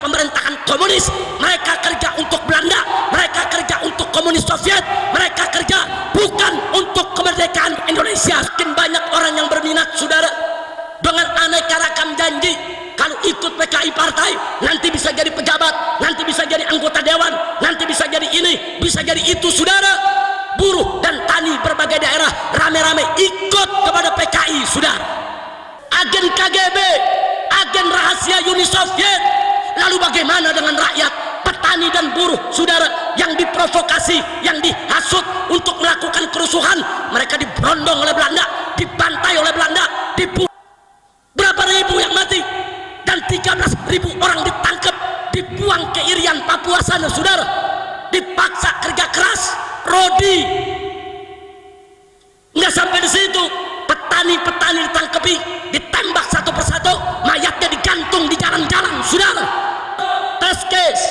pemerintahan komunis. Mereka kerja untuk Belanda, mereka kerja untuk komunis Soviet, mereka kerja bukan untuk kemerdekaan Indonesia. Makin banyak orang yang berminat, saudara, dengan aneka ragam janji. Kalau ikut PKI partai, nanti bisa jadi pejabat, nanti bisa jadi anggota dewan, nanti bisa jadi ini, bisa jadi itu, saudara. Buruh dan tani berbagai daerah rame-rame ikut kepada PKI, saudara. Agen KGB, agen rahasia Uni Soviet. Lalu bagaimana dengan rakyat, petani dan buruh, saudara, yang diprovokasi, yang dihasut untuk melakukan kerusuhan? Mereka diberondong oleh Belanda, dibantai oleh Belanda, berapa ribu yang mati, dan 13.000 orang ditangkap, dibuang ke Irian, Papua sana, saudara. Dipaksa kerja keras, rodi. Nggak sampai di situ, petani-petani ditangkapi, ditembak satu persatu, mayatnya digantung di jalan-jalan, saudara. Test case,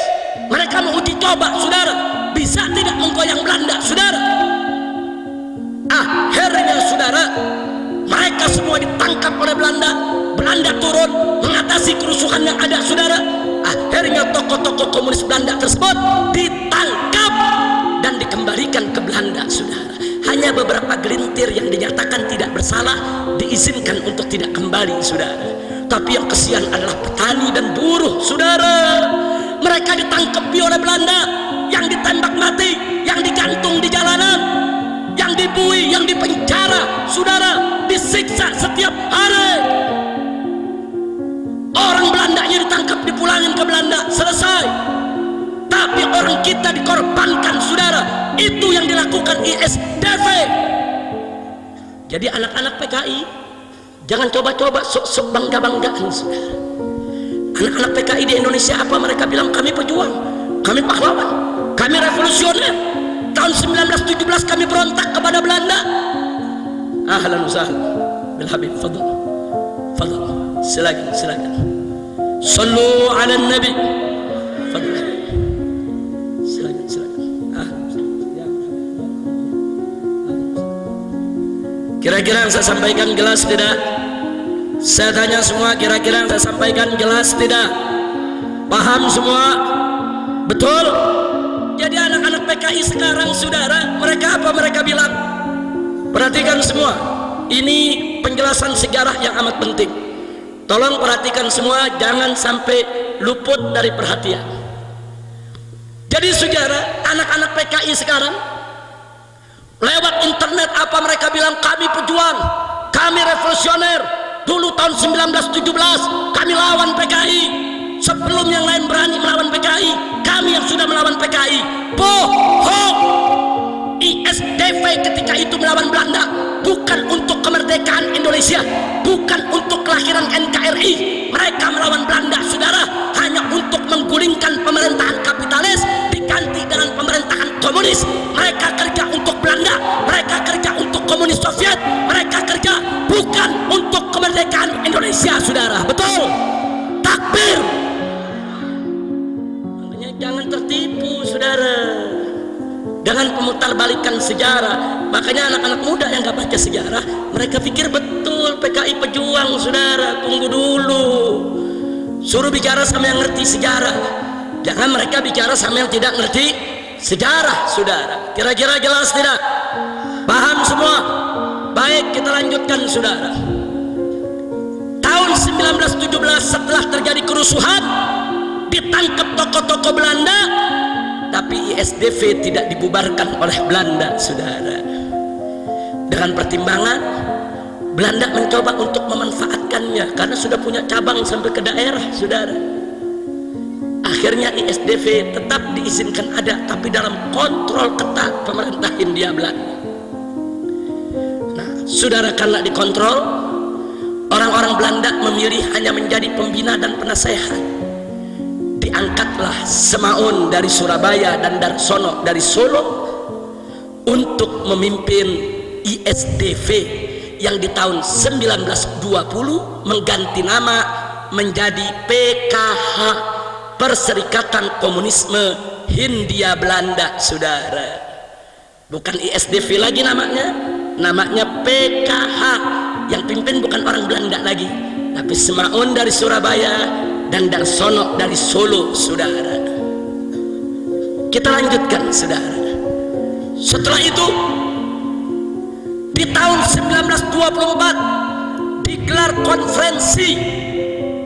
mereka mau uji coba, saudara, bisa tidak menggoyang Belanda, saudara. Akhirnya, saudara, mereka semua ditangkap oleh Belanda. Belanda turun mengatasi kerusuhan yang ada, saudara. Akhirnya tokoh-tokoh komunis Belanda tersebut ditangkap dan dikembalikan ke Belanda, saudara. Hanya beberapa gelintir yang dinyatakan tidak bersalah diizinkan untuk tidak kembali, saudara. Tapi yang kesian adalah petani dan buruh, saudara. Mereka ditangkapi oleh Belanda, yang ditembak mati, yang digantung di jalanan, yang dibui, yang dipenjara, saudara, disiksa setiap hari. Orang Belandanya ditangkap, dipulangin ke Belanda, selesai. Tapi orang kita dikorbankan, saudara. Itu yang dilakukan ISDV. Jadi anak-anak PKI jangan coba-coba sok-sok bangga-banggaan, saudara. Anak-anak PKI di Indonesia apa mereka bilang? Kami pejuang, kami pahlawan, kami revolusioner. Tahun 1917 kami berontak kepada Belanda. Ahlan wa sahlan bil habib, fadl fadl, silakan silakan. Sallu ala nabi, fadl, silakan silakan. Kira-kira yang saya sampaikan jelas tidak? Saya tanya semua, kira-kira yang saya sampaikan jelas tidak? Paham semua? Betul? Jadi anak-anak PKI sekarang, saudara, mereka apa mereka bilang? Perhatikan semua, ini penjelasan sejarah yang amat penting. Tolong perhatikan semua, jangan sampai luput dari perhatian. Jadi saudara, anak-anak PKI sekarang lewat internet apa mereka bilang? Kami pejuang, kami revolusioner. Dulu tahun 1917 kami lawan PKI. Sebelum yang lain berani melawan PKI, kami yang sudah melawan PKI. Bohong. ISDV ketika itu melawan Belanda bukan untuk kemerdekaan Indonesia, bukan untuk kelahiran NKRI. Mereka melawan Belanda, saudara, hanya untuk menggulingkan pemerintahan kapitalis diganti dengan pemerintahan komunis. Mereka kerja untuk Belanda, mereka kerja untuk komunis Soviet, mereka kerja bukan untuk kemerdekaan Indonesia, saudara. Betul? Takbir. Makanya jangan tertipu, saudara, dengan pemutarbalikan sejarah. Makanya anak-anak muda yang gak baca sejarah, mereka pikir betul PKI pejuang, saudara. Tunggu dulu, suruh bicara sama yang ngerti sejarah, jangan mereka bicara sama yang tidak ngerti sejarah, saudara. Kira-kira jelas tidak? Paham semua? Baik, kita lanjutkan, saudara. Tahun 1917 setelah terjadi kerusuhan, ditangkap tokoh-tokoh Belanda, tapi ISDV tidak dibubarkan oleh Belanda, saudara. Dengan pertimbangan Belanda mencoba untuk memanfaatkannya karena sudah punya cabang sampai ke daerah, saudara. Akhirnya ISDV tetap diizinkan ada, tapi dalam kontrol ketat pemerintah Hindia Belanda. Nah, saudara, karena dikontrol, orang-orang Belanda memilih hanya menjadi pembina dan penasehat. Diangkatlah Semaun dari Surabaya dan Darsono dari Solo untuk memimpin ISDV yang di tahun 1920 mengganti nama menjadi PKH, Perserikatan Komunisme Hindia Belanda, saudara. Bukan ISDV lagi namanya PKH. Yang pimpin bukan orang Belanda lagi, tapi Semaun dari Surabaya, dan Darsono dari Solo, saudara. Kita lanjutkan, saudara. Setelah itu di tahun 1924 digelar konferensi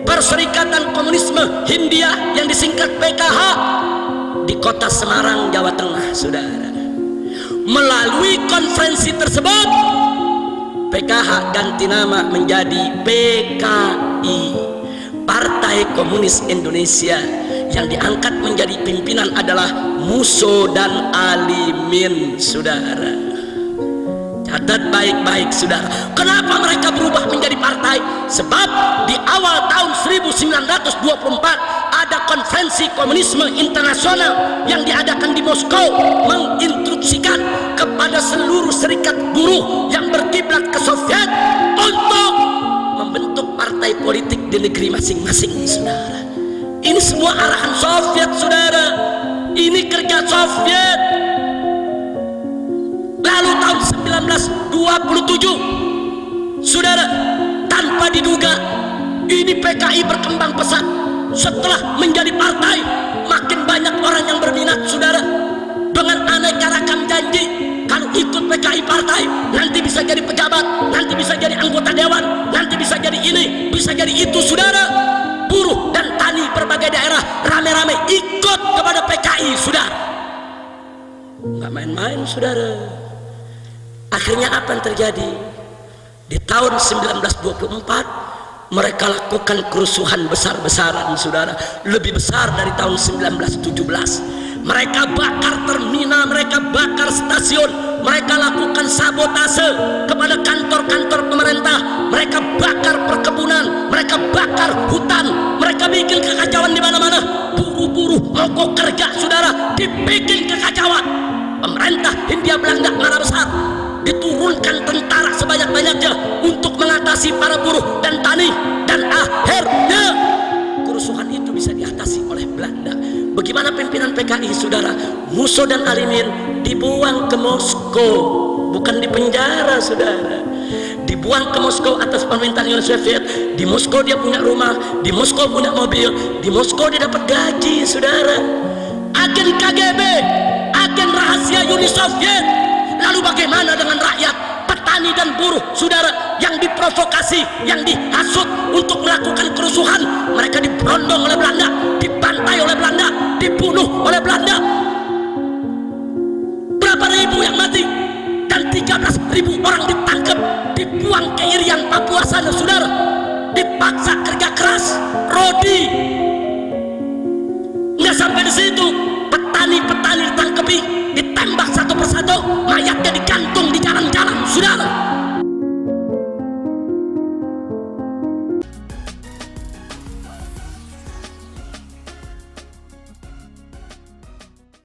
Perserikatan Komunisme Hindia yang disingkat PKH di kota Semarang, Jawa Tengah, saudara. Melalui konferensi tersebut PKH ganti nama menjadi PKI, Partai Komunis Indonesia, yang diangkat menjadi pimpinan adalah Musso dan Alimin, saudara. Catat baik-baik, saudara. Kenapa mereka berubah menjadi partai? Sebab di awal tahun 1924 ada konferensi komunisme internasional yang diadakan di Moskow, menginstruksikan kepada seluruh serikat buruh yang berkiblat ke Soviet untuk membentuk partai politik di negeri masing-masing, saudara. Ini semua arahan Soviet, saudara. Ini kerja Soviet. Lalu tahun 1927, saudara, tanpa diduga ini PKI berkembang pesat. Setelah menjadi partai, makin banyak orang yang berminat, saudara, dengan aneka rakam janji. Kalau ikut PKI partai, nanti bisa jadi pejabat, nanti bisa jadi anggota dewan, nanti bisa jadi ini, bisa jadi itu, saudara. Buruh dan tani berbagai daerah rame-rame ikut kepada PKI, saudara. Nggak main-main, saudara. Akhirnya apa yang terjadi? Di tahun 1924 mereka lakukan kerusuhan besar-besaran, saudara, lebih besar dari tahun 1917. Mereka bakar terminal, mereka bakar stasiun, mereka lakukan sabotase kepada kantor-kantor pemerintah, mereka bakar perkebunan, mereka bakar hutan, mereka bikin kekacauan di mana-mana. Buruh-buruh mogok kerja, saudara, dibikin kekacauan. Pemerintah Hindia Belanda marah besar, diturunkan tentara sebanyak-banyaknya untuk mengatasi para buruh dan tani, dan akhirnya kerusuhan itu bisa diatasi oleh Belanda. Bagaimana pimpinan PKI, saudara? Musso dan Alimin dibuang ke Moskow, bukan di penjara, saudara. Dibuang ke Moskow atas permintaan Uni Soviet. Di Moskow dia punya rumah, di Moskow punya mobil, di Moskow dia dapat gaji, saudara. Agen KGB, agen rahasia Uni Soviet. Lalu bagaimana dengan rakyat, petani dan buruh, saudara, yang diprovokasi, yang dihasut untuk melakukan kerusuhan? Mereka diberondong oleh Belanda, dibantai oleh Belanda, dibunuh oleh Belanda. Berapa ribu yang mati? Dan 13.000 orang ditangkap, dibuang ke Irian, Papua sana, saudara. Dipaksa kerja keras, rodi. Nggak sampai di situ,